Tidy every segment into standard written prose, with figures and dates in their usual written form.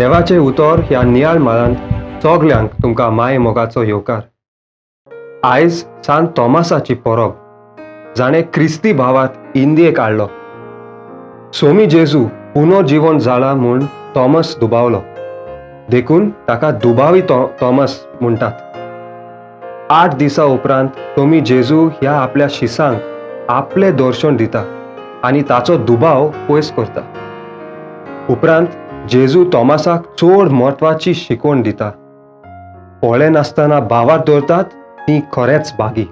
देवाचे उतर ह्या नियाळ माळांत सगल्यांक तुमकां माये मोगाचो येवकार. आयज सांत तोमासाची परब. जाणें क्रिस्ती भावात इंदियेक हाडलो. सोमी जेजू पुनर्जीवन जाला म्हूण तोमस दुबावलो, देखून ताका दुबावी तोमस म्हणटात. 8 दिसा उपरांत सोमी जेजू ह्या आपल्या शिसांक आपले दर्शन दिता आनी ताचो दुबाव पयस करता. उपरांत जेजू तोमासाक चड म्हत्वाची शिकवण दिता. पोळे नासतना भावात दवरतात ती खरेंच भागी.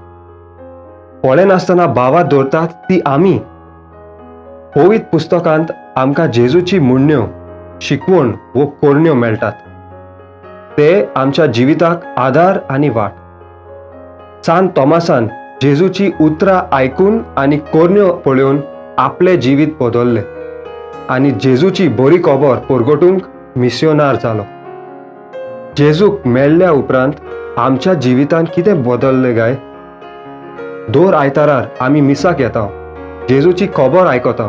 पोळे नासतना भावात दवरतात ती आमी. पवित्र पुस्तकांत आमकां जेजूची म्हणण्यो, शिकवण वो कोरण्यो मेळटात. ते आमच्या जिविताक आधार आनी वाट. सांत तोमासान जेजूची उतरां आयकून आनी कोरण्यो पळोवन आपले जिवीत बदलले आनी जेजूची बरी खबर परगटूंक मिस्योनार जालो. जेजूक मेळ्ळ्या उपरांत आमच्या जिवितांत कितें बदललें काय? दर आयतारार आमी मिसाक येता, जेजूची खबर आयकता,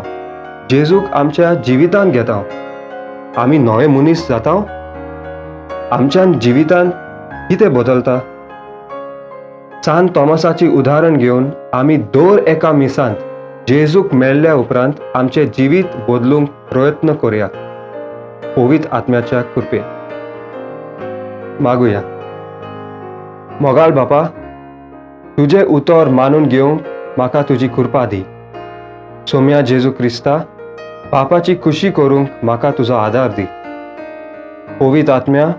जेजूक आमच्या जिवितांत घेता. आमी नवे मनीस जाता. आमच्या जिवितांत कितें बदलता? सांत तोमासाची उदाहरण घेवन आमी दर एका मिसांत जेजूक मेळ्ळ्या उपरांत आमचे जिवीत बदलूंक प्रयत्न करुया. पवित्र आत्म्याच्या कृपेन मागुया. मोगाळ बापा, तुझे उतर मानून घेवंक म्हाका तुजी कृपा दी. सोम्या जेजू क्रिस्ता, पापाची खुशी करूंक म्हाका तुजो आदार दी. पवित्र आत्म्या,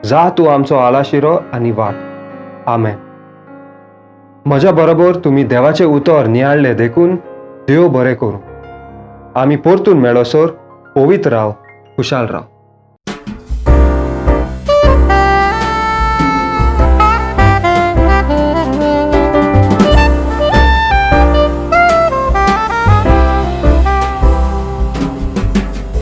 जा तूं आमचो आलाशिरो आनी वाट. आमेन. म्हज्या बरोबर तुमी देवाचे उतर नियाळ्ळे देखून देव बरें करूं. आमी परतून मेळोसर पवित्र राव, खुशाल राव.